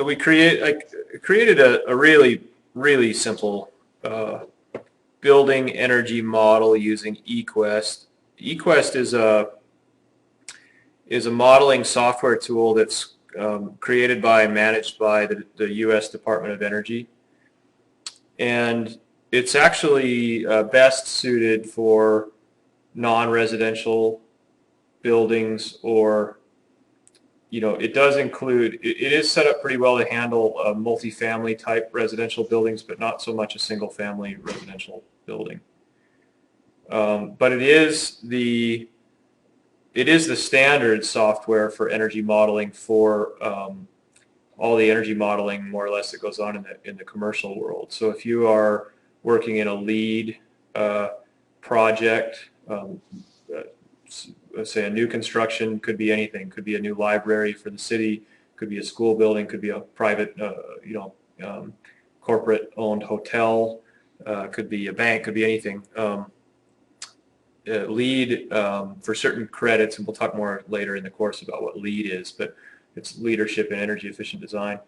So I created a really simple building energy model using eQuest. eQuest is a modeling software tool that's created by and managed by the U.S. Department of Energy, and it's actually best suited for non-residential buildings, or it does include, it is set up pretty well to handle multifamily type residential buildings, but not so much a single family residential building. But it is the standard software for energy modeling for all the energy modeling more or less that goes on in the commercial world. So if you are working in a LEED project, let's say a new construction, could be anything, could be a new library for the city, could be a school building, could be a private corporate owned hotel, could be a bank, could be anything. LEED, for certain credits, and we'll talk more later in the course about what LEED is, but it's leadership in energy efficient design,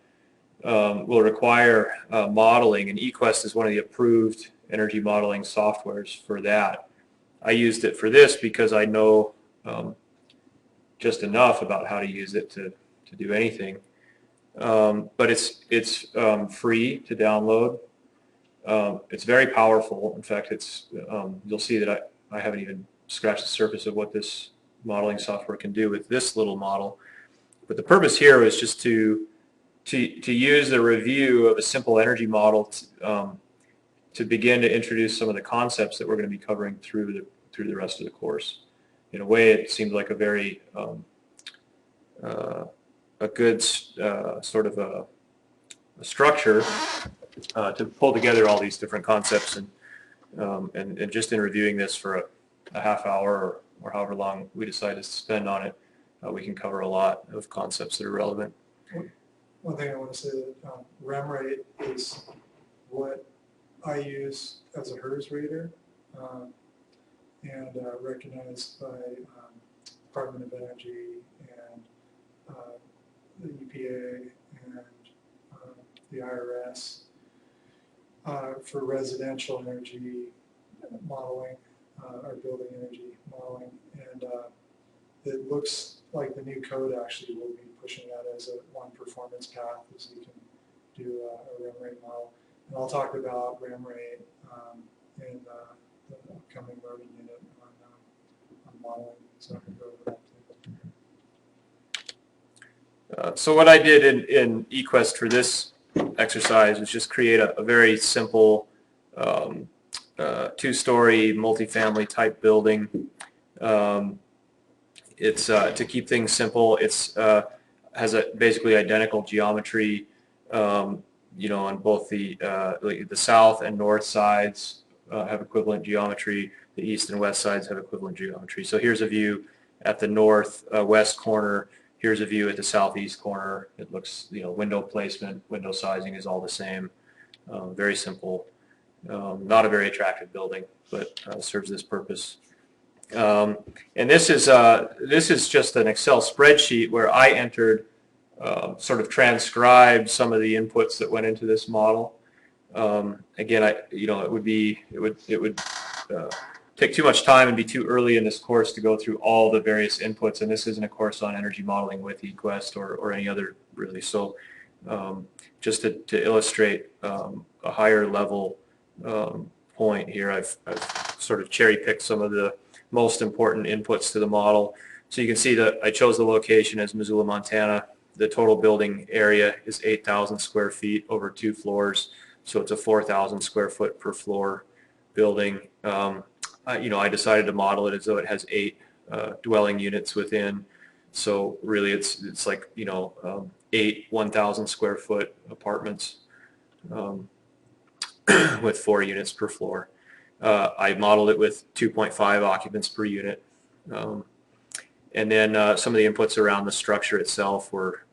will require modeling, and eQuest is one of the approved energy modeling softwares for that. I used it for this because I know just enough about how to use it to do anything. But it's free to download. It's very powerful. In fact, you'll see that I haven't even scratched the surface of what this modeling software can do with this little model. But the purpose here is just to use the review of a simple energy model to begin to introduce some of the concepts that we're going to be covering through the rest of the course. In a way, it seems like a very a good sort of a structure to pull together all these different concepts, and just in reviewing this for a half hour or however long we decide to spend on it, we can cover a lot of concepts that are relevant. One thing I want to say that REM rate is what I use as a HERS reader, and recognized by Department of Energy and the EPA and the IRS for residential energy modeling or building energy modeling, and it looks like the new code actually will be pushing that as one performance path, as you can do a REM rate model. And I'll talk about REM rate in the upcoming learning unit on modeling, so I can go over that too. So what I did in eQuest for this exercise was just create a very simple two-story multifamily type building. It's to keep things simple. It's has a basically identical geometry. On both the south and north sides have equivalent geometry. The east and west sides have equivalent geometry. So here's a view at the north west corner. Here's a view at the southeast corner. It looks, window placement, window sizing is all the same. Very simple. Not a very attractive building, but serves this purpose. And this is just an Excel spreadsheet where I entered, sort of transcribed some of the inputs that went into this model. Again, it would take too much time and be too early in this course to go through all the various inputs, and this isn't a course on energy modeling with eQuest or any other really. So just to illustrate a higher level point here, I've sort of cherry picked some of the most important inputs to the model. So you can see that I chose the location as Missoula, Montana. The total building area is 8,000 square feet over 2 floors, so it's a 4,000 square foot per floor building. I decided to model it as though it has 8 dwelling units within. So really, it's like 8 1,000 square foot apartments with 4 units per floor. I modeled it with 2.5 occupants per unit. And then some of the inputs around the structure itself were,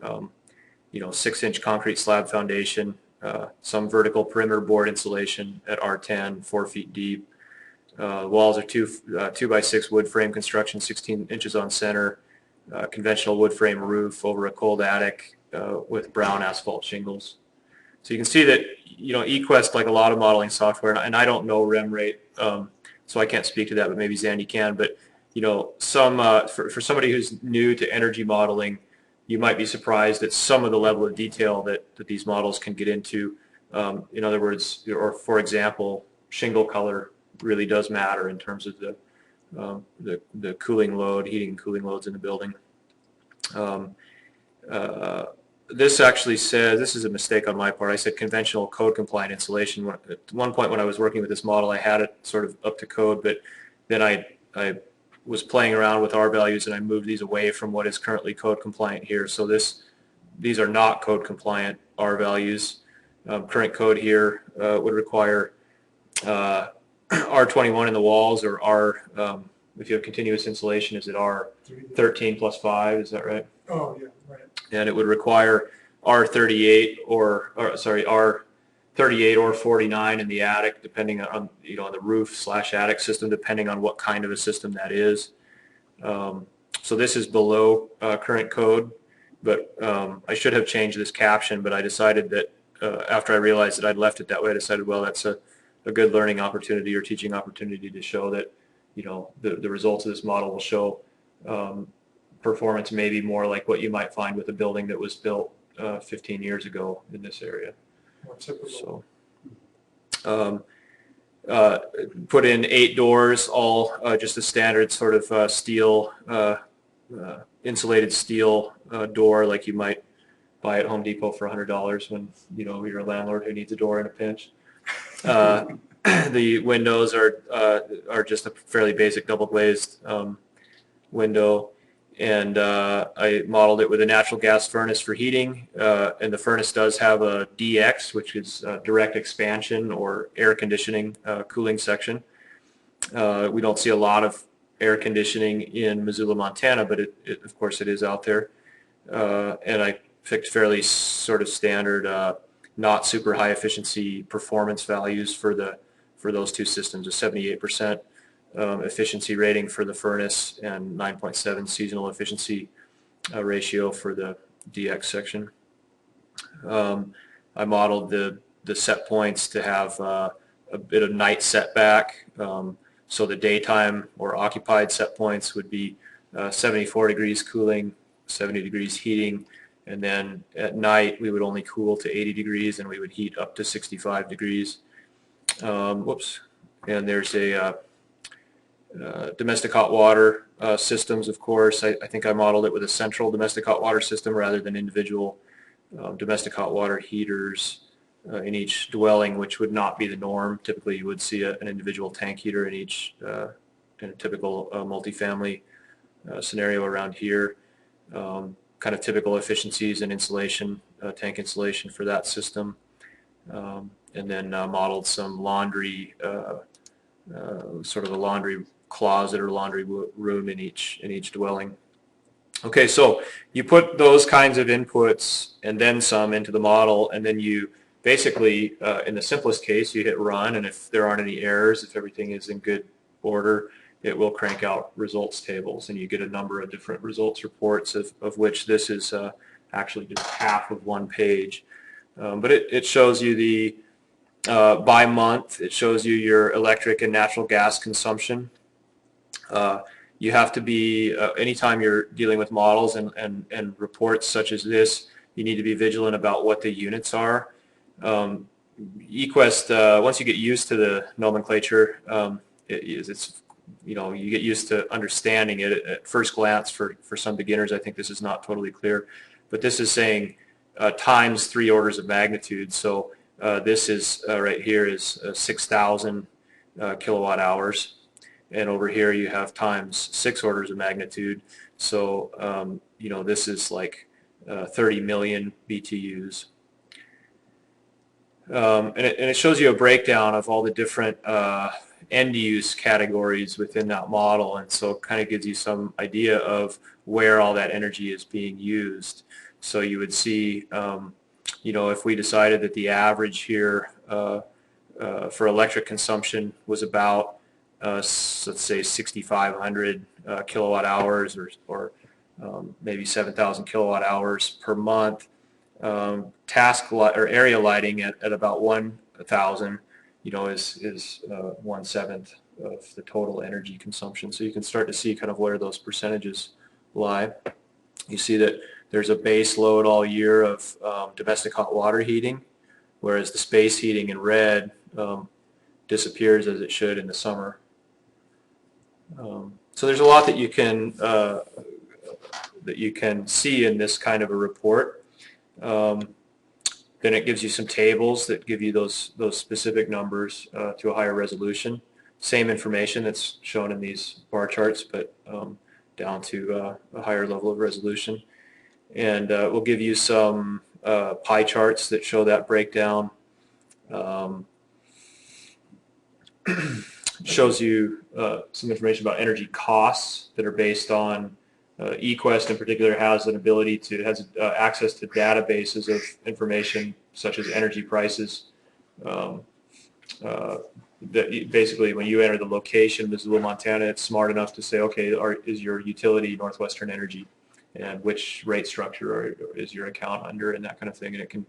6-inch concrete slab foundation, some vertical perimeter board insulation at R10, 4 feet deep. Walls are 2 by 6 wood frame construction, 16 inches on center, conventional wood frame roof over a cold attic, with brown asphalt shingles. So you can see that, eQuest, like a lot of modeling software, and I don't know rem rate, so I can't speak to that, but maybe Zandy can. But for somebody who's new to energy modeling, you might be surprised at some of the level of detail that these models can get into. In other words, or for example, shingle color really does matter in terms of the cooling load, heating and cooling loads in the building. This actually says, this is a mistake on my part, I said conventional code compliant insulation. At one point when I was working with this model, I had it sort of up to code, but then I was playing around with R values and I moved these away from what is currently code compliant here. So these are not code compliant R values. Current code here would require R21 in the walls, or if you have continuous insulation, is it R13 plus 5, is that right? Oh, yeah, right. And it would require R38 or R38 or 49 in the attic, depending on on the roof / attic system, depending on what kind of a system that is. So this is below current code, but I should have changed this caption, but I decided that after I realized that I'd left it that way, I decided, well, that's a good learning opportunity or teaching opportunity to show that the results of this model will show performance maybe more like what you might find with a building that was built 15 years ago in this area. More typical. So put in 8 doors, all just a standard sort of steel, insulated steel door like you might buy at Home Depot for $100 when you're a landlord who needs a door in a pinch. The windows are just a fairly basic double glazed window, and I modeled it with a natural gas furnace for heating, and the furnace does have a DX, which is direct expansion or air conditioning cooling section. We don't see a lot of air conditioning in Missoula, Montana, but of course it is out there, and I picked fairly sort of standard, not super high efficiency performance values for those two systems, a 78% efficiency rating for the furnace and 9.7 seasonal efficiency ratio for the DX section. I modeled the set points to have a bit of night setback. So the daytime or occupied set points would be 74 degrees cooling, 70 degrees heating, and then at night we would only cool to 80 degrees and we would heat up to 65 degrees. And there's a domestic hot water systems, of course. I think I modeled it with a central domestic hot water system rather than individual domestic hot water heaters in each dwelling, which would not be the norm. Typically you would see an individual tank heater in each in a typical multifamily scenario around here. Kind of typical efficiencies and insulation, tank insulation for that system. And then modeled some laundry, sort of a laundry closet or laundry room in each dwelling. Okay, so you put those kinds of inputs and then some into the model, and then you basically, in the simplest case, you hit run, and if there aren't any errors, if everything is in good order, it will crank out results tables, and you get a number of different results reports, of which this is actually just half of one page. But it shows you the by month. It shows you your electric and natural gas consumption. You have to be, anytime you're dealing with models and reports such as this, you need to be vigilant about what the units are. eQuest, once you get used to the nomenclature, it's you get used to understanding it at first glance. For some beginners, I think this is not totally clear, but this is saying times 3 orders of magnitude. So this is right here is 6,000 kilowatt hours, and over here you have times 6 orders of magnitude. So this is like 30 million BTUs. And it shows you a breakdown of all the different end use categories within that model, and so it kind of gives you some idea of where all that energy is being used. So you would see, if we decided that the average here for electric consumption was about, let's say 6,500 kilowatt hours or maybe 7,000 kilowatt hours per month, or area lighting at about 1,000, is 1/7 of the total energy consumption. So you can start to see kind of where those percentages lie. You see that there's a base load all year of domestic hot water heating, whereas the space heating in red disappears as it should in the summer. So there's a lot that you can see in this kind of a report. Then it gives you some tables that give you those specific numbers to a higher resolution. Same information that's shown in these bar charts, but down to a higher level of resolution. And we'll give you some pie charts that show that breakdown. Shows you some information about energy costs that are based on eQuest in particular has access to databases of information such as energy prices. That basically, when you enter the location, Missoula, Montana, it's smart enough to say, okay, is your utility Northwestern Energy, and which rate structure is your account under, and that kind of thing, and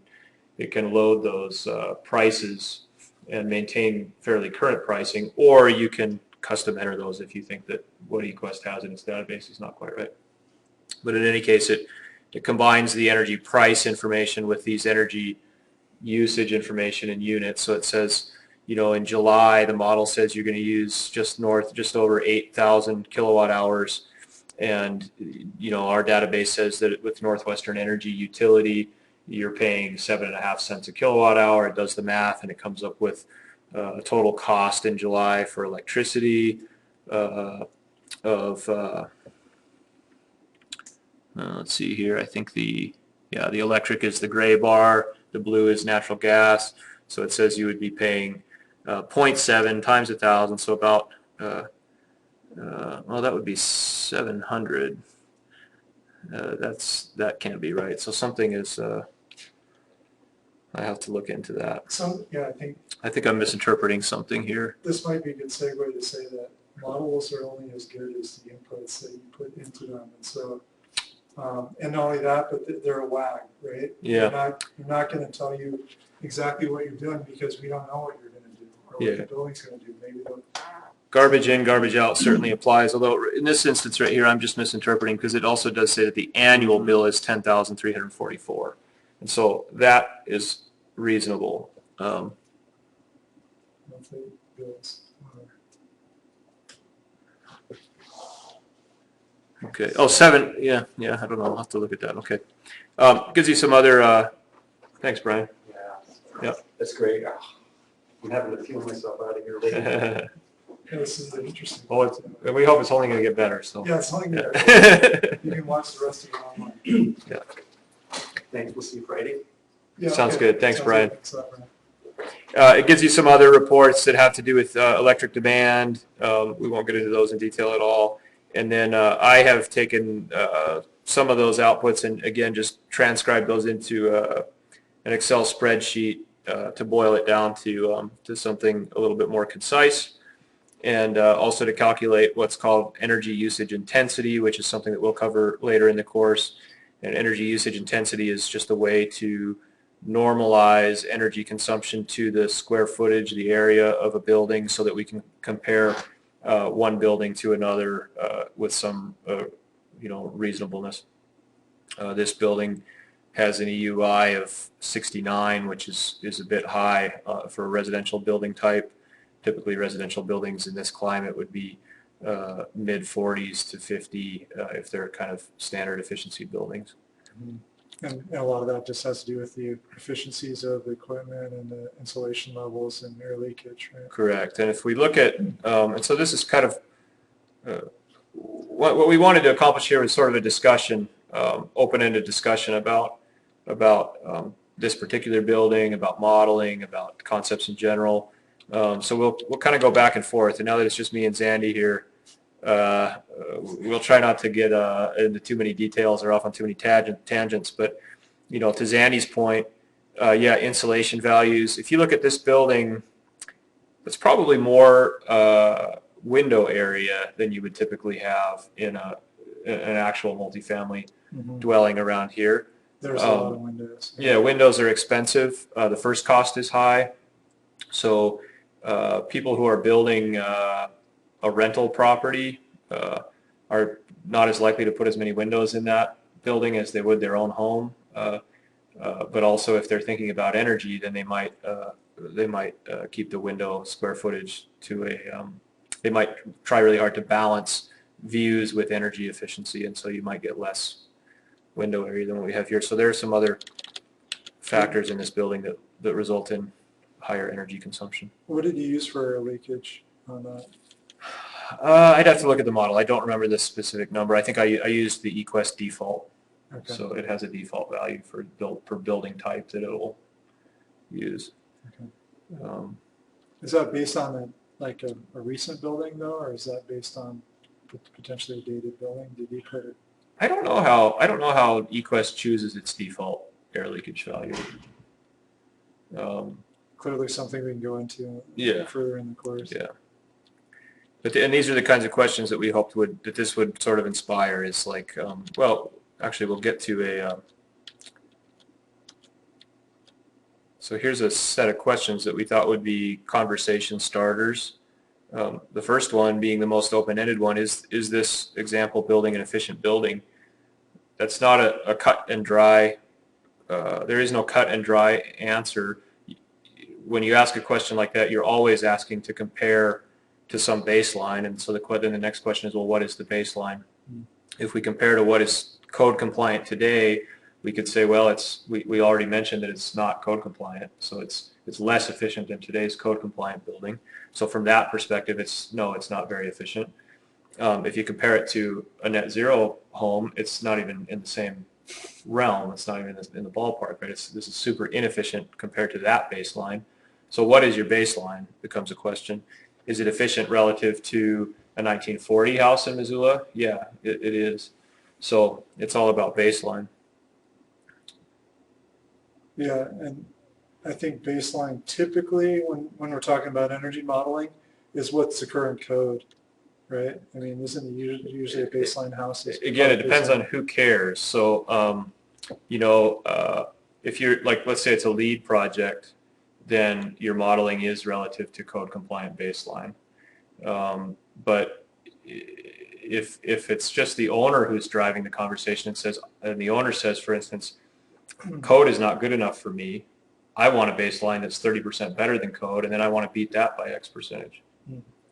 it can load those prices and maintain fairly current pricing, or you can custom enter those if you think that what eQuest has in its database is not quite right. But in any case, it combines the energy price information with these energy usage information in units. So it says, in July, the model says you're going to use just over 8,000 kilowatt hours. And, our database says that with Northwestern Energy utility, you're paying 7.5 cents a kilowatt hour. It does the math and it comes up with a total cost in July for electricity of let's see here. I think the electric is the gray bar. The blue is natural gas. So it says you would be paying 0.7 times 1,000. So about, that would be 700. That can't be right. So something is, I have to look into that. So, yeah, I think I'm misinterpreting something here. This might be a good segue to say that models are only as good as the inputs that you put into them. And so, and not only that, but they're a wag, right? Yeah. You're not going to tell you exactly what you're doing because we don't know what you're going to do or what the building's going to do. Maybe garbage in, garbage out certainly applies, although in this instance right here, I'm just misinterpreting because it also does say that the annual bill is $10,344. And so that is reasonable. monthly bills. Okay. Oh, 7. Yeah. I don't know. I'll have to look at that. Okay. Gives you some other, thanks, Brian. Yeah. That's great. I'm having to fuel myself out of here later. Yeah, this is interesting. Well, and we hope it's only going to get better. So. Yeah, it's only going to get better. You can watch the rest of it online. Yeah. Thanks. We'll see you Friday. Yeah, Sounds good. Thanks, Brian. Good. Thanks, Brian. It gives you some other reports that have to do with electric demand. We won't get into those in detail at all. And then I have taken some of those outputs and, again, just transcribed those into an Excel spreadsheet to boil it down to something a little bit more concise, and also to calculate what's called energy usage intensity, which is something that we'll cover later in the course. And energy usage intensity is just a way to normalize energy consumption to the square footage, the area of a building, so that we can compare one building to another with some reasonableness. This building has an EUI of 69, which is a bit high for a residential building type. Typically, residential buildings in this climate would be mid 40s to 50 if they're kind of standard efficiency buildings. And a lot of that just has to do with the efficiencies of the equipment and the insulation levels and air leakage, right? Correct. And if we look at, and so this is kind of what we wanted to accomplish here was sort of a discussion, open-ended discussion about this particular building, about modeling, about concepts in general. So we'll kind of go back and forth. And now that it's just me and Zandy here, we'll try not to get into too many details or off on too many tangents. But to Zandy's point, insulation values. If you look at this building, it's probably more window area than you would typically have in an actual multifamily dwelling around here. There's a lot of windows. Yeah, windows are expensive. The first cost is high. So people who are building a rental property are not as likely to put as many windows in that building as they would their own home. But also, if they're thinking about energy, then they might keep the window square footage to a. They might try really hard to balance views with energy efficiency, and so you might get less window area than what we have here. So there are some other factors in this building that result in higher energy consumption. What did you use for leakage on that? I'd have to look at the model. I don't remember the specific number. I think I used the eQuest default. Okay. So it has a default value for building type that it will use. Okay. Is that based on a recent building though, or is that based on potentially a dated building? Did you put it? I don't know how eQuest chooses its default air leakage value. Clearly something we can go into further in the course. Yeah. But and these are the kinds of questions that we hoped that this would sort of inspire. Is like, well, actually, we'll get to a. So here's a set of questions that we thought would be conversation starters. The first one being the most open-ended one is this example building an efficient building? That's not a cut and dry. There is no cut and dry answer. When you ask a question like that, you're always asking to compare to some baseline, and so then the next question is, well, what is the baseline? If we compare to what is code compliant today, we could say, well, we already mentioned that it's not code compliant, so it's less efficient than today's code compliant building. So from that perspective, it's not very efficient. If you compare it to a net zero home, it's not even in the same realm. It's not even in the ballpark, right? This is super inefficient compared to that baseline. So what is your baseline becomes a question. Is it efficient relative to a 1940 house in Missoula? Yeah, it is. So it's all about baseline. Yeah, and I think baseline typically when we're talking about energy modeling is what's the current code, right? I mean, isn't it usually a baseline house? Again, it depends on who cares. So, if you're like, let's say it's a LEED project, then your modeling is relative to code compliant baseline. But if it's just the owner who's driving the conversation and the owner says, for instance, code is not good enough for me. I want a baseline that's 30% better than code, and then I want to beat that by X percentage,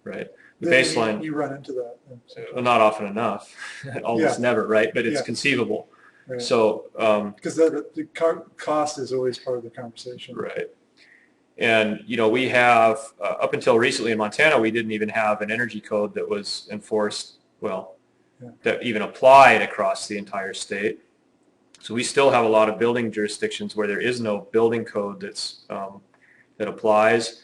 right? The baseline. You run into that. Not often enough, almost never, right? But it's conceivable. Right. So because the cost is always part of the conversation, right? And we have up until recently in Montana, we didn't even have an energy code that was enforced that even applied across the entire state. So we still have a lot of building jurisdictions where there is no building code that applies.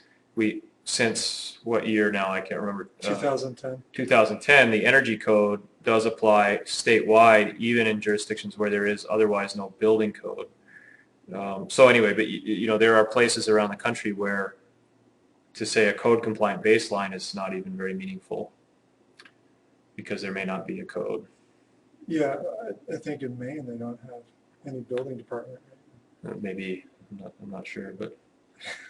Since what year now? I can't remember. 2010. 2010, the energy code does apply statewide, even in jurisdictions where there is otherwise no building code. So anyway, but there are places around the country where to say a code compliant baseline is not even very meaningful because there may not be a code. Yeah, I think in Maine they don't have any building department. Maybe, I'm not sure, but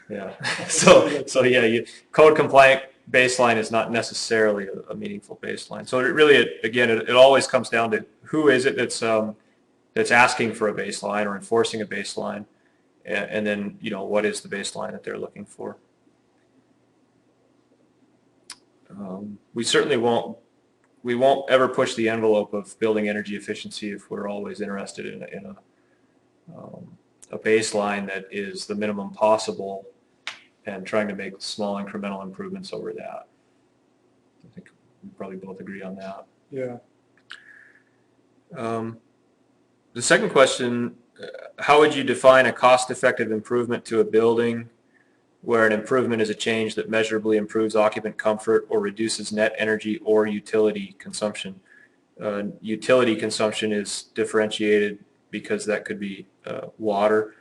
yeah. So yeah, code compliant baseline is not necessarily a meaningful baseline. So it always comes down to who is it that's asking for a baseline or enforcing a baseline, and then what is the baseline that they're looking for. We certainly won't ever push the envelope of building energy efficiency if we're always interested in a baseline that is the minimum possible and trying to make small incremental improvements over that. I think we probably both agree on that. Yeah. The second question, how would you define a cost-effective improvement to a building where an improvement is a change that measurably improves occupant comfort or reduces net energy or utility consumption? Utility consumption is differentiated because that could be water.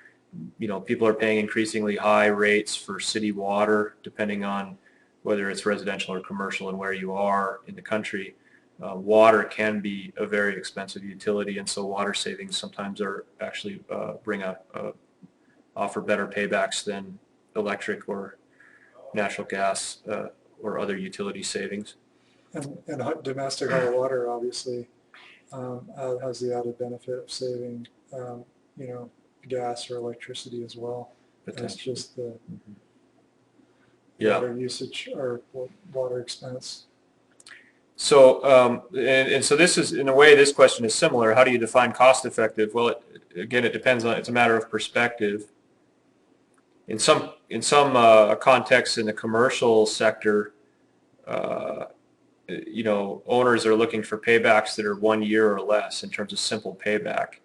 People are paying increasingly high rates for city water, depending on whether it's residential or commercial and where you are in the country. Water can be a very expensive utility, and so water savings sometimes are actually offer better paybacks than electric or natural gas or other utility savings. And domestic hot water obviously has the added benefit of saving, you know, gas or electricity as well. That's just the water usage or water expense. So, and so this is, in a way, this question is similar. How do you define cost effective? Well, again, it depends on, it's a matter of perspective. In some contexts in the commercial sector, you know, owners are looking for paybacks that are 1 year or less in terms of simple payback.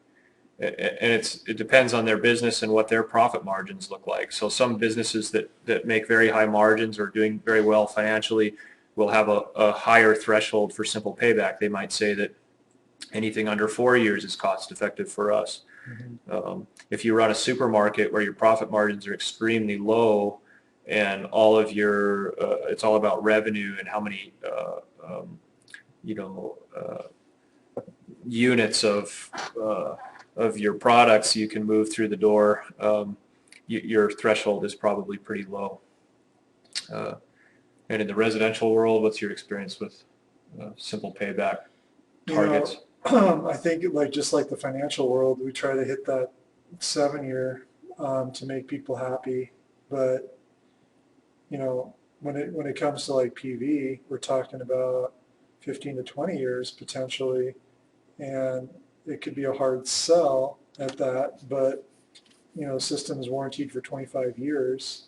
And it depends on their business and what their profit margins look like. So some businesses that make very high margins or doing very well financially will have a higher threshold for simple payback. They might say that anything under 4 years is cost effective for us. Mm-hmm. If you run a supermarket where your profit margins are extremely low and all of your, it's all about revenue and how many, you know, units of your products you can move through the door, your threshold is probably pretty low. And in the residential world, what's your experience with simple payback targets? You know, I think just like the financial world, we try to hit that 7 year to make people happy. But, you know, when it comes to like PV, we're talking about 15 to 20 years potentially. And it could be a hard sell at that, but, you know, the system is warranted for 25 years.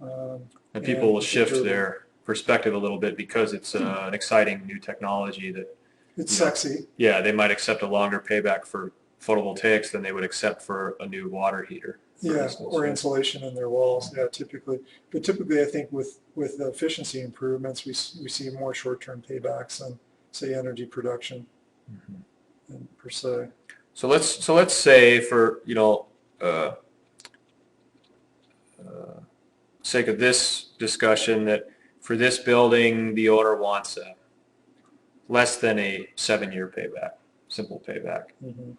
And people will shift their perspective a little bit because it's an exciting new technology that it's sexy. Yeah, they might accept a longer payback for photovoltaics than they would accept for a new water heater. Yeah, or insulation in their walls. Yeah, typically. But typically, I think with the efficiency improvements, we see more short-term paybacks than, say, energy production per se. So let's say, for sake of this discussion, that for this building the owner wants less than a 7 year payback, simple payback. Mm-hmm.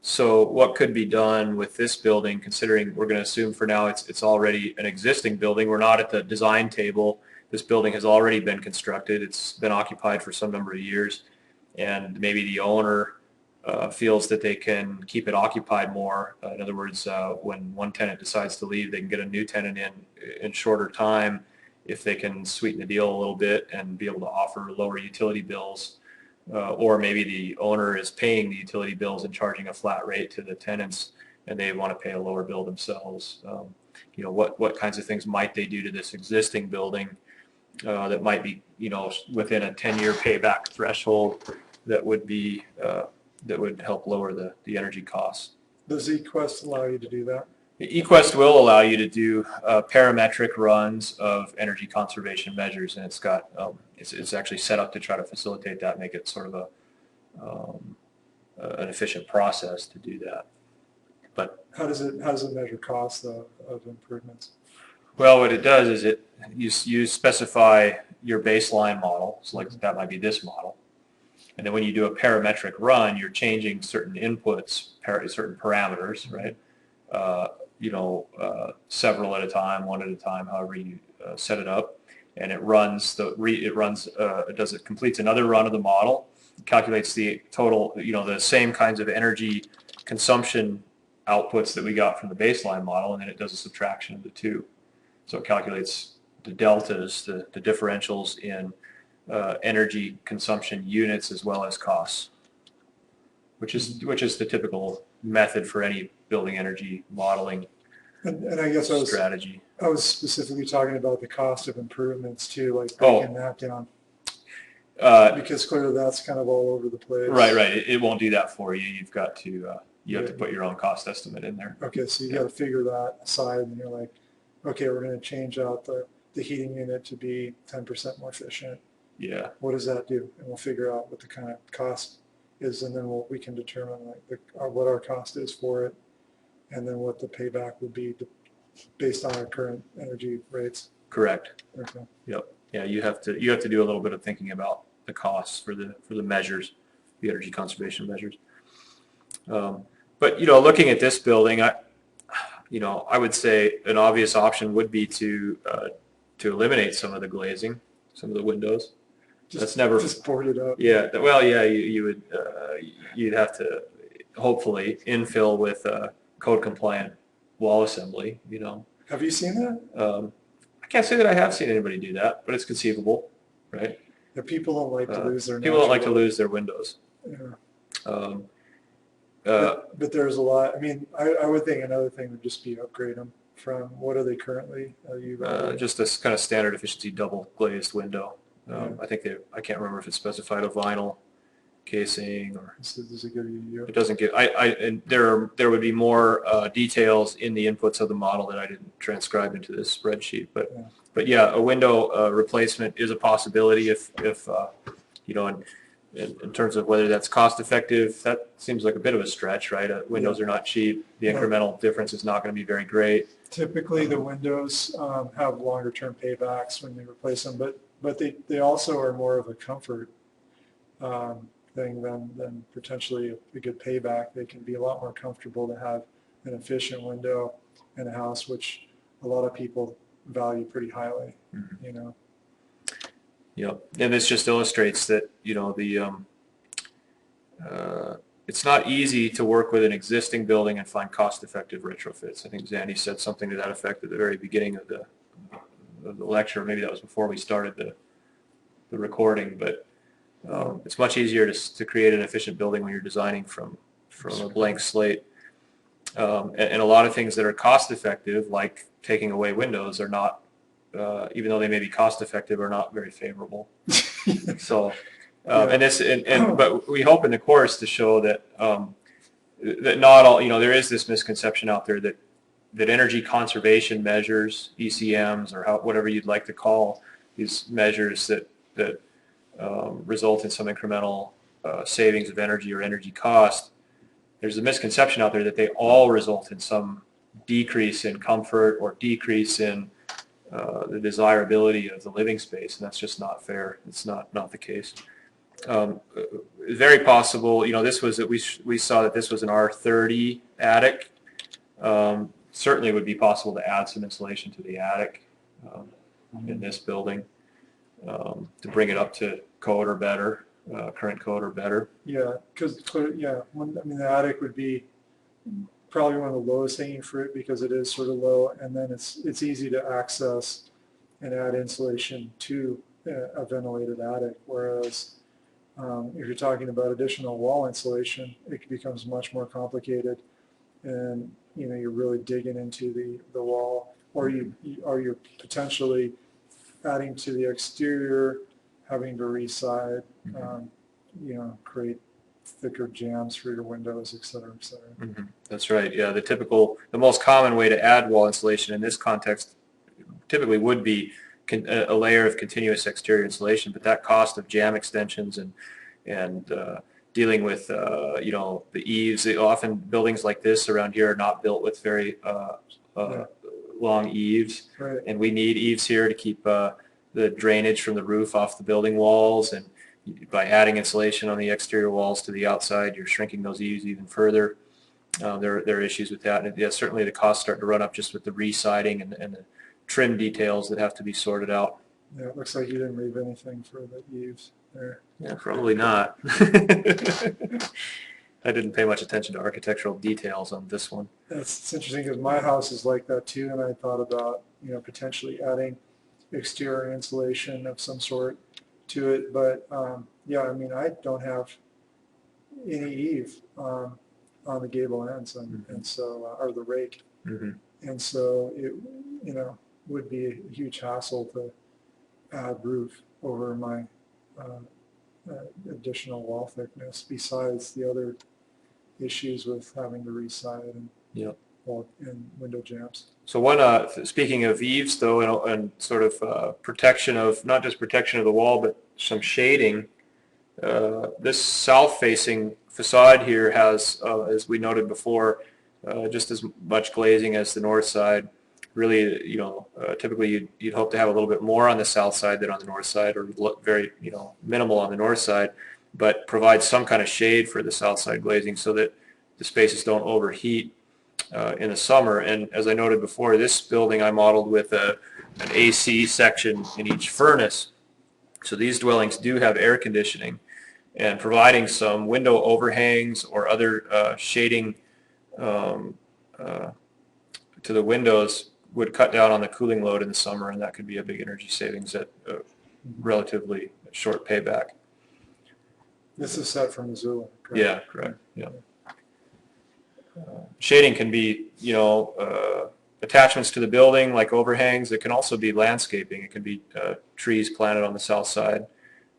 So what could be done with this building, considering we're going to assume for now it's already an existing building. We're not at the design table. This building has already been constructed. It's been occupied for some number of years, and maybe the owner feels that they can keep it occupied more. In other words, when one tenant decides to leave, they can get a new tenant in shorter time if they can sweeten the deal a little bit and be able to offer lower utility bills. Or maybe the owner is paying the utility bills and charging a flat rate to the tenants, and they want to pay a lower bill themselves. You know, what kinds of things might they do to this existing building that might be, you know, within a 10-year payback threshold that would be that would help lower the energy costs. Does eQuest allow you to do that? eQuest will allow you to do parametric runs of energy conservation measures, and it's got it's actually set up to try to facilitate that, make it sort of an efficient process to do that. But how does it measure costs of improvements? Well, what it does is you specify your baseline model, so like that might be this model, and then when you do a parametric run, you're changing certain inputs, certain parameters, right? You know, several at a time, one at a time, however you set it up, and it runs it completes another run of the model, calculates the total, you know, the same kinds of energy consumption outputs that we got from the baseline model, and then it does a subtraction of the two. So it calculates the deltas, the differentials in energy consumption units as well as costs, which is the typical method for any building energy modeling and I guess strategy. I was specifically talking about the cost of improvements too, like breaking that down. Because clearly that's kind of all over the place. Right. It won't do that for you. You've got to have to put your own cost estimate in there. Okay, so you got to figure that aside, and you're like, okay, we're going to change out the heating unit to be 10% more efficient. Yeah. What does that do? And we'll figure out what the kind of cost is, and then we can determine what our cost is for it, and then what the payback would be based on our current energy rates. Correct. Okay. Yep. Yeah, you have to do a little bit of thinking about the costs for the measures, the energy conservation measures. But looking at this building, I would say an obvious option would be to eliminate some of the glazing, some of the windows. That's never just board it up. Yeah, well, yeah, you would you'd have to hopefully infill with code compliant wall assembly. Have you seen that? I can't say that I have seen anybody do that, but it's conceivable, right? Yeah, people don't like to lose their. People don't like to natural- lose their windows. Yeah. Uh, But there's a lot. I mean, I would think another thing would just be upgrade them from what are they currently? Are you just this kind of standard efficiency double glazed window. Yeah. I can't remember if it specified a vinyl casing or. This is a good idea. It doesn't give. And there would be more details in the inputs of the model that I didn't transcribe into this spreadsheet. But yeah, a window replacement is a possibility if in terms of whether that's cost effective. That seems like a bit of a stretch, right? Windows are not cheap. The incremental difference is not going to be very great. Typically, the windows have longer term paybacks when they replace them, but they also are more of a comfort thing than potentially a good payback. They can be a lot more comfortable to have an efficient window in a house, which a lot of people value pretty highly. Mm-hmm. Yep, and this just illustrates that it's not easy to work with an existing building and find cost-effective retrofits. I think Zandy said something to that effect at the very beginning of the lecture. Maybe that was before we started the recording, but it's much easier to create an efficient building when you're designing from a blank slate. And a lot of things that are cost-effective, like taking away windows, are not, even though they may be cost-effective, are not very favorable. So. But we hope in the course to show that that not all, there is this misconception out there that energy conservation measures, ECMs, or whatever you'd like to call these measures that result in some incremental savings of energy or energy cost. There's a misconception out there that they all result in some decrease in comfort or decrease in the desirability of the living space, and that's just not fair. It's not the case. Very possible, this was that we saw that this was an R30 attic. Certainly would be possible to add some insulation to the attic in this building to bring it up to code or better, current code or better. Yeah, because the attic would be probably one of the lowest hanging fruit because it is sort of low, and then it's easy to access and add insulation to a ventilated attic, whereas if you're talking about additional wall insulation, it becomes much more complicated, and you're really digging into the wall, or you're potentially adding to the exterior, having to reside, create thicker jambs for your windows, et cetera, et cetera. Mm-hmm. That's right. Yeah, the most common way to add wall insulation in this context typically would be a layer of continuous exterior insulation, but that cost of jamb extensions and dealing with the eaves. Often buildings like this around here are not built with very long eaves, Right. and we need eaves here to keep the drainage from the roof off the building walls. And by adding insulation on the exterior walls to the outside, you're shrinking those eaves even further. There are issues with that, and certainly the costs start to run up just with the re-siding and the trim details that have to be sorted out. Yeah, it looks like you didn't leave anything for the eaves there. Yeah, probably not. I didn't pay much attention to architectural details on this one. It's interesting because my house is like that too, and I thought about potentially adding exterior insulation of some sort to it, but I don't have any eave on the gable ends, and so or the rake, and so it would be a huge hassle to add roof over my additional wall thickness, besides the other issues with having to reside and and window jambs. So speaking of eaves though, and sort of protection of, not just protection of the wall, but some shading, this south-facing facade here has, as we noted before, just as much glazing as the north side. really, typically you'd hope to have a little bit more on the south side than on the north side, or very, minimal on the north side, but provide some kind of shade for the south side glazing so that the spaces don't overheat in the summer. And as I noted before, this building I modeled with an AC section in each furnace. So these dwellings do have air conditioning, and providing some window overhangs or other shading to the windows would cut down on the cooling load in the summer, and that could be a big energy savings at a relatively short payback. This is set for Missoula, correct? Yeah, correct. Yeah. Shading can be, attachments to the building like overhangs. It can also be landscaping. It can be trees planted on the south side.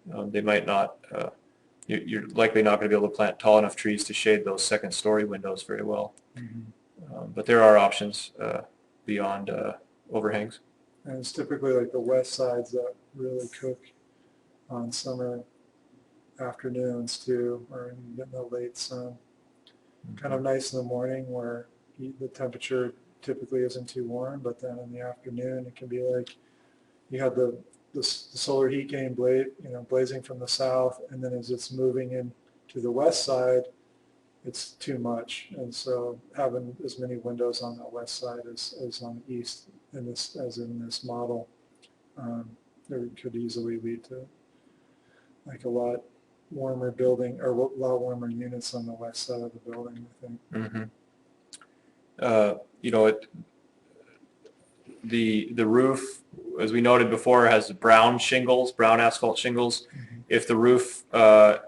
They might not, you're likely not going to be able to plant tall enough trees to shade those second-story windows very well. But there are options beyond overhangs. And it's typically like the west sides that really cook on summer afternoons too, or in the late sun. Kind of nice in the morning where the temperature typically isn't too warm, but then in the afternoon it can be like you have the solar heat gain blazing from the south, and then as it's moving in to the west side, it's too much. And so having as many windows on the west side as on the east as in this model, there could easily lead to like a lot warmer building, or a lot warmer units on the west side of the building, I think. The roof, as we noted before, has brown asphalt shingles. If the roof, if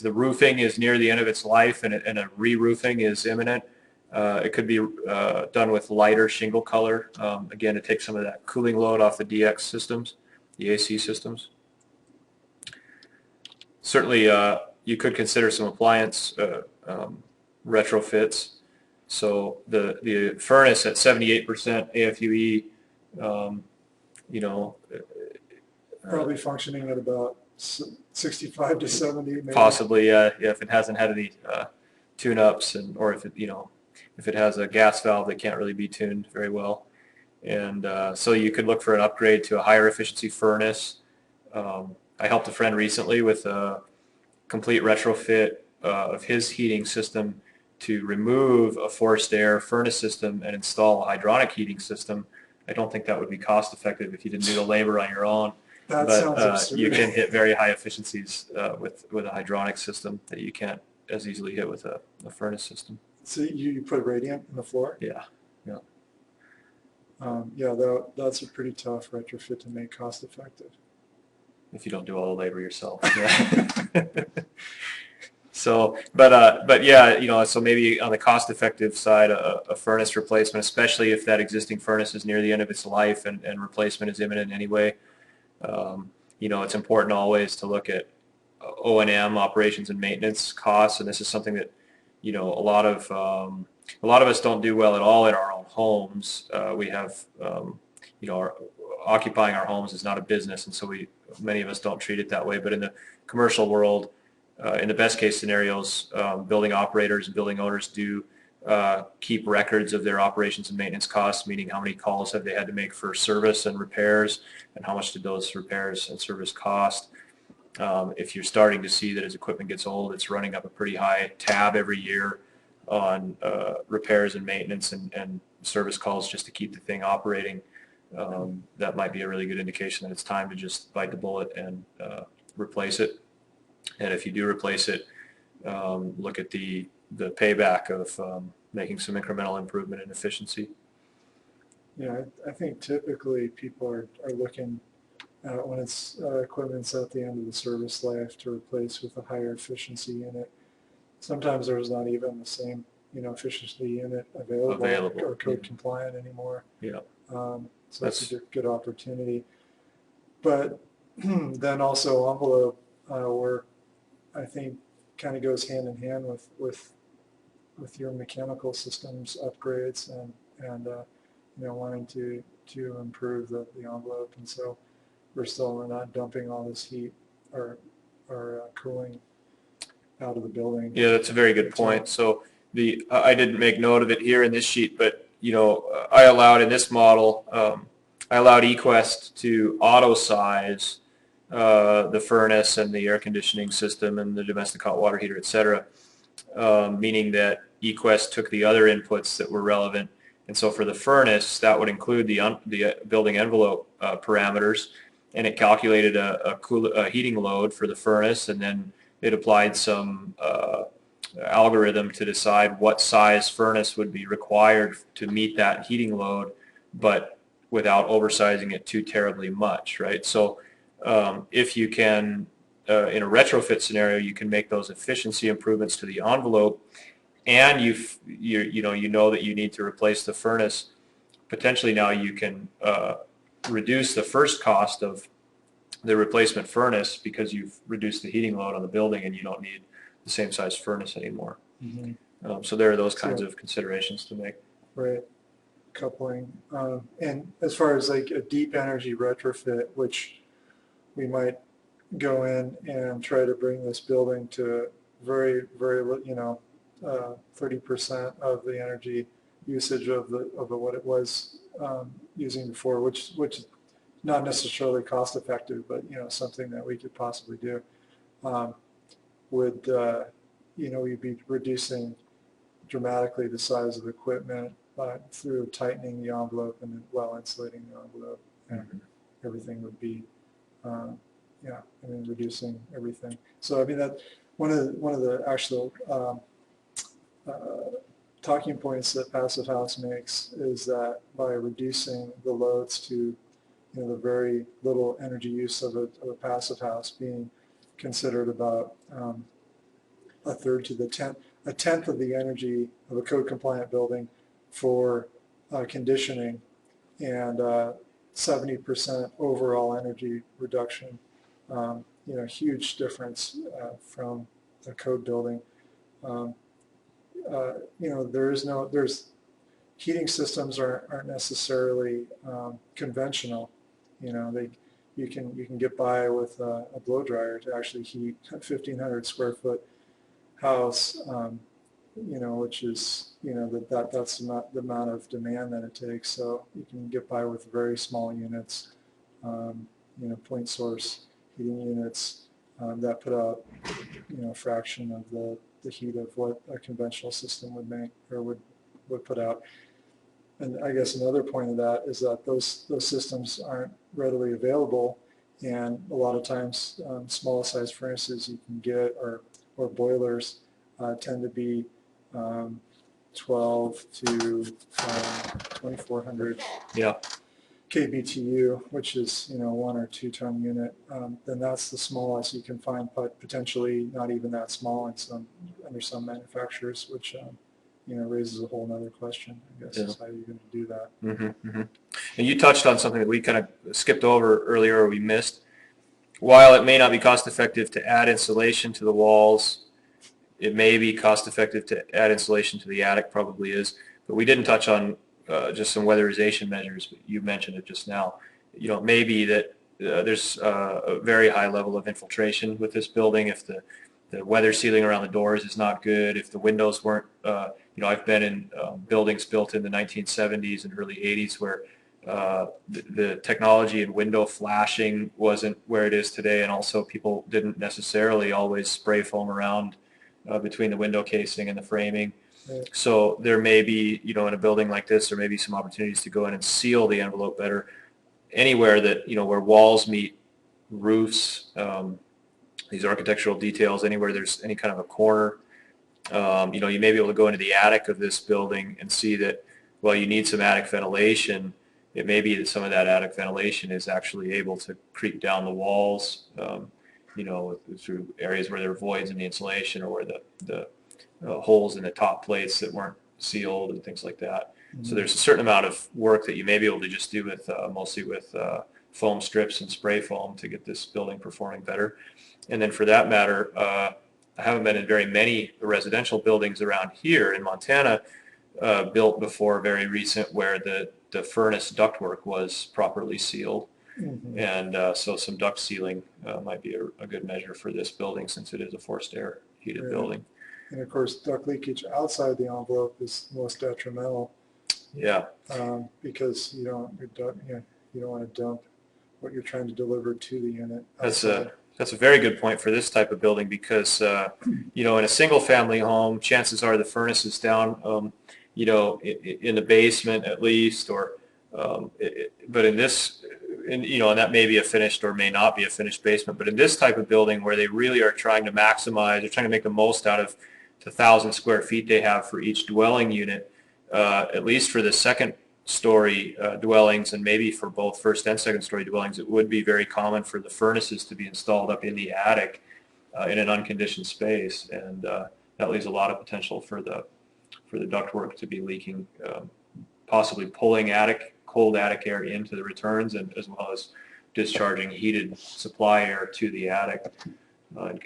the roofing is near the end of its life and a re-roofing is imminent, it could be done with lighter shingle color. Again, to take some of that cooling load off the DX systems, the AC systems. Certainly, you could consider some appliance retrofits. So the furnace at 78% AFUE, Probably functioning at about 65 to 70, maybe. Possibly, if it hasn't had any tune-ups, or if it has a gas valve that can't really be tuned very well, and so you could look for an upgrade to a higher efficiency furnace. I helped a friend recently with a complete retrofit of his heating system to remove a forced air furnace system and install a hydronic heating system. I don't think that would be cost effective if you didn't do the labor on your own. That sounds absurd. You can hit very high efficiencies with a hydronic system that you can't as easily hit with a furnace system. So you put radiant in the floor? Yeah. That's a pretty tough retrofit to make cost effective. If you don't do all the labor yourself. Yeah. So, but yeah, so maybe on the cost-effective side, a furnace replacement, especially if that existing furnace is near the end of its life and replacement is imminent anyway. It's important always to look at O&M, operations and maintenance costs, and this is something that a lot of us don't do well at all in our own homes. We have occupying our homes is not a business, and so many of us don't treat it that way. But in the commercial world, in the best case scenarios, building operators and building owners do keep records of their operations and maintenance costs, meaning how many calls have they had to make for service and repairs, and how much did those repairs and service cost. If you're starting to see that as equipment gets old, it's running up a pretty high tab every year on repairs and maintenance and service calls just to keep the thing operating, that might be a really good indication that it's time to just bite the bullet and replace it. And if you do replace it, look at the payback of making some incremental improvement in efficiency. Yeah, I think typically people are looking at when it's equipment's at the end of the service life to replace with a higher efficiency unit. Sometimes there's not even the same efficiency unit available or code compliant anymore. Yeah. So that's a good opportunity. But then also envelope work, I think, kind of goes hand in hand with your mechanical systems upgrades and wanting to improve the envelope. And so we're not dumping all this heat or cooling out of the building. Yeah, that's a very good point. So I didn't make note of it here in this sheet, but I allowed in this model, I allowed eQuest to auto size the furnace and the air conditioning system and the domestic hot water heater, et cetera, meaning that eQuest took the other inputs that were relevant. And so for the furnace, that would include the building envelope parameters, and it calculated a heating load for the furnace, and then it applied some algorithm to decide what size furnace would be required to meet that heating load, but without oversizing it too terribly much, right? So if you can, in a retrofit scenario, you can make those efficiency improvements to the envelope, and you know that you need to replace the furnace. Potentially now you can reduce the first cost of the replacement furnace because you've reduced the heating load on the building, and you don't need the same size furnace anymore. Mm-hmm. So there are those kinds of considerations to make. Right. Coupling. And as far as like a deep energy retrofit, which we might go in and try to bring this building to very, very, 30% of the energy usage of what it was using before, which is not necessarily cost effective, but something that we could possibly do. We'd be reducing dramatically the size of the equipment through tightening the envelope and well insulating the envelope, and everything would be, reducing everything. So that one of the actual talking points that Passive House makes is that by reducing the loads to the very little energy use of a passive house being considered about a third to a tenth of the energy of a code compliant building for conditioning, and 70% overall energy reduction. Huge difference from a code building. There's heating systems aren't necessarily conventional. You can get by with a blow dryer to actually heat a 1,500 square foot house, which is that's not the amount of demand that it takes. So you can get by with very small units, point source heating units that put out a fraction of the heat of what a conventional system would make or would put out. And I guess another point of that is that those systems aren't readily available, and a lot of times small size furnaces you can get or boilers tend to be 12 to 2,400 kBTU, which is 1 or 2 ton unit. Then that's the smallest you can find, but potentially not even that small under some manufacturers, which raises a whole other question, I guess, is how you're going to do that. Mm-hmm, mm-hmm. And you touched on something that we kind of skipped over earlier, or we missed. While it may not be cost effective to add insulation to the walls, it may be cost effective to add insulation to the attic, probably is, but we didn't touch on just some weatherization measures, but you mentioned it just now. It may be that there's a very high level of infiltration with this building if the weather sealing around the doors is not good, if the windows weren't, I've been in buildings built in the 1970s and early 80s where the technology in window flashing wasn't where it is today, and also people didn't necessarily always spray foam around between the window casing and the framing. Right. So there may be, in a building like this, there may be some opportunities to go in and seal the envelope better. Anywhere that, where walls meet roofs, these architectural details, anywhere there's any kind of a corner, you may be able to go into the attic of this building and see that, well, you need some attic ventilation. It may be that some of that attic ventilation is actually able to creep down the walls, through areas where there are voids in the insulation, or where the holes in the top plates that weren't sealed and things like that. Mm-hmm. So there's a certain amount of work that you may be able to just do with mostly with foam strips and spray foam to get this building performing better. And then for that matter, I haven't been in very many residential buildings around here in Montana built before very recent where the furnace ductwork was properly sealed. Mm-hmm. And so some duct sealing might be a good measure for this building, since it is a forced air heated building. And of course, duct leakage outside the envelope is most detrimental Yeah, because you don't want to dump what you're trying to deliver to the unit that's outside. a very good point for this type of building because you know, in a single family home, chances are the furnace is down, you know, in the basement at least, or but in this, you know, and that may be a finished or may not be a finished basement. But in this type of building where they really are trying to maximize, they're trying to make the most out of the 1,000 square feet they have for each dwelling unit, at least for the second story dwellings and maybe for both first and second story dwellings, it would be very common for the furnaces to be installed up in the attic in an unconditioned space, and that leaves a lot of potential for the ductwork to be leaking, possibly pulling cold attic air into the returns, and as well as discharging heated supply air to the attic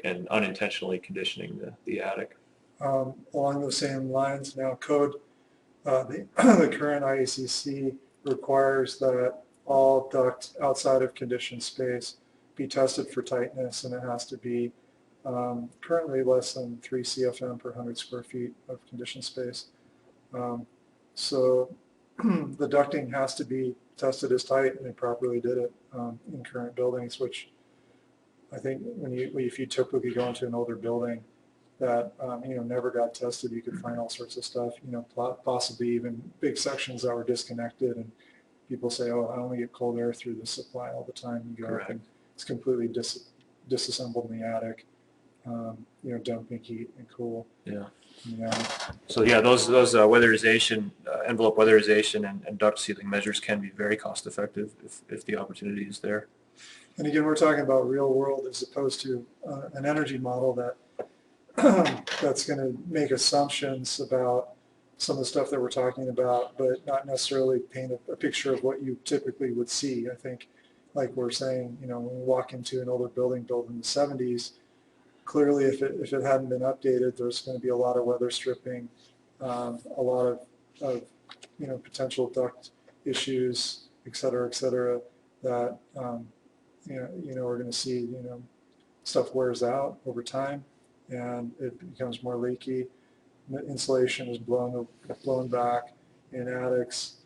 and unintentionally conditioning the attic. Along those same lines, now code, the current IACC requires that all duct outside of conditioned space be tested for tightness, and it has to be currently less than 3 CFM per 100 square feet of conditioned space. So the ducting has to be tested as tight, and they properly did it in current buildings, which I think if you typically go into an older building that never got tested, you could find all sorts of stuff, possibly even big sections that were disconnected, and people say, oh, I only get cold air through the supply all the time. You go up and it's completely disassembled in the attic, dumping heat and cool. Yeah. You know. So yeah, those weatherization, envelope weatherization and duct sealing measures can be very cost effective if the opportunity is there. And again, we're talking about real world as opposed to an energy model that that's going to make assumptions about some of the stuff that we're talking about, but not necessarily paint a picture of what you typically would see. I think, like we're saying, when we walk into an older building built in the 70s, clearly if it hadn't been updated, there's going to be a lot of weather stripping, a lot of potential duct issues, et cetera, that we're going to see, stuff wears out over time and it becomes more leaky. The insulation is blown back in attics,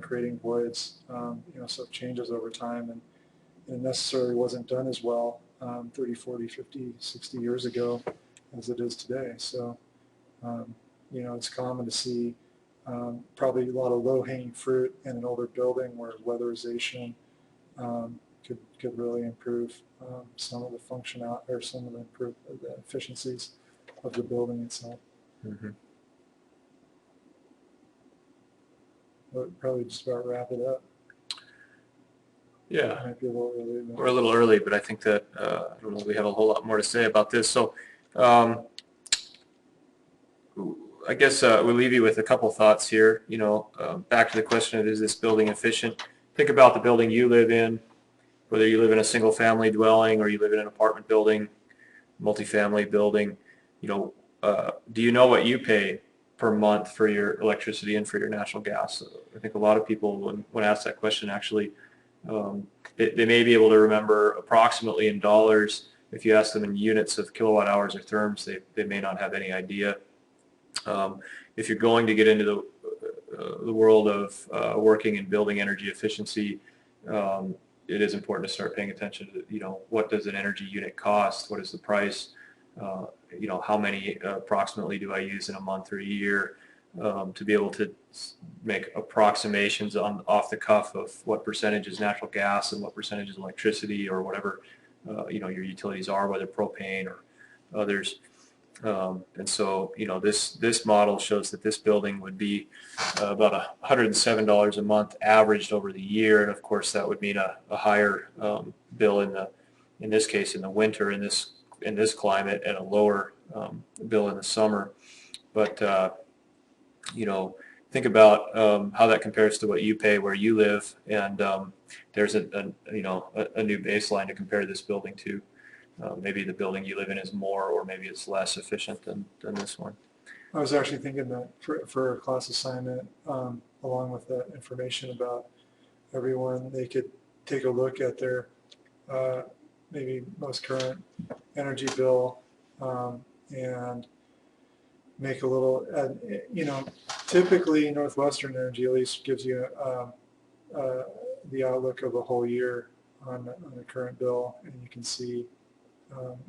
creating voids, so it changes over time, and it necessarily wasn't done as well 30, 40, 50, 60 years ago as it is today. So, it's common to see probably a lot of low-hanging fruit in an older building where weatherization could really improve some of the the efficiencies of the building itself. Mm-hmm. We'll probably just about wrap it up. Yeah, Might be a little early, but we're a little early, but I think that I don't know, we have a whole lot more to say about this. So I guess we'll leave you with a couple thoughts here. Back to the question of, is this building efficient? Think about the building you live in, whether you live in a single family dwelling or you live in an apartment building, multifamily building. Do you know what you pay per month for your electricity and for your natural gas? I think a lot of people, when asked that question, actually, they may be able to remember approximately in dollars. If you ask them in units of kilowatt hours or therms, they may not have any idea. If you're going to get into the world of working and building energy efficiency, it is important to start paying attention to, what does an energy unit cost? What is the price? How many approximately do I use in a month or a year, to be able to make approximations off the cuff of what percentage is natural gas and what percentage is electricity, or whatever, your utilities are, whether propane or others. And so, this model shows that this building would be about $107 a month averaged over the year. And of course, that would mean a higher bill in this case, in the winter, in this climate, and a lower bill in the summer. But, think about how that compares to what you pay where you live. And there's a new baseline to compare this building to. Maybe the building you live in is more, or maybe it's less efficient than this one. I was actually thinking that for a class assignment, along with that information about everyone, they could take a look at their maybe most current energy bill and make a little, typically Northwestern Energy at least gives you the outlook of a whole year on the current bill, and you can see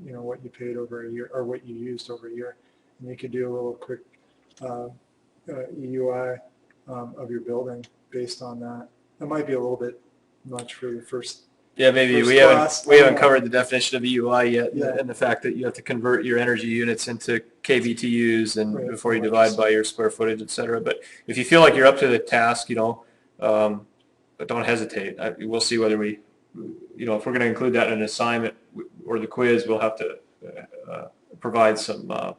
what you paid over a year or what you used over a year, and you can do a little quick EUI of your building based on that. It might be a little bit much for the first. Yeah, maybe First we class, haven't covered the definition of EUI yet, Yeah. and the fact that you have to convert your energy units into kVTUs and Right, before you divide by your square footage, et cetera. But if you feel like you're up to the task, but don't hesitate. We'll see whether we, if we're going to include that in an assignment or the quiz, we'll have to provide some a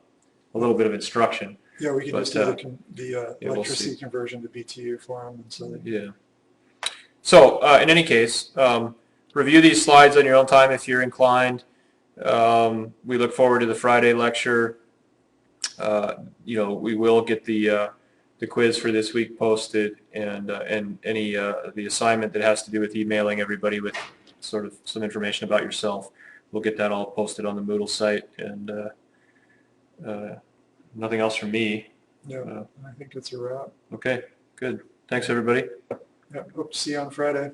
little bit of instruction. Yeah, we can But, just do the yeah, we'll electricity see. conversion to BTU for them, and so Yeah. So in any case, review these slides on your own time if you're inclined. We look forward to the Friday lecture. We will get the quiz for this week posted, and any the assignment that has to do with emailing everybody with sort of some information about yourself. We'll get that all posted on the Moodle site, and nothing else from me. yeah, I think it's a wrap. Okay, good. Thanks, everybody. Yeah, hope to see you on Friday.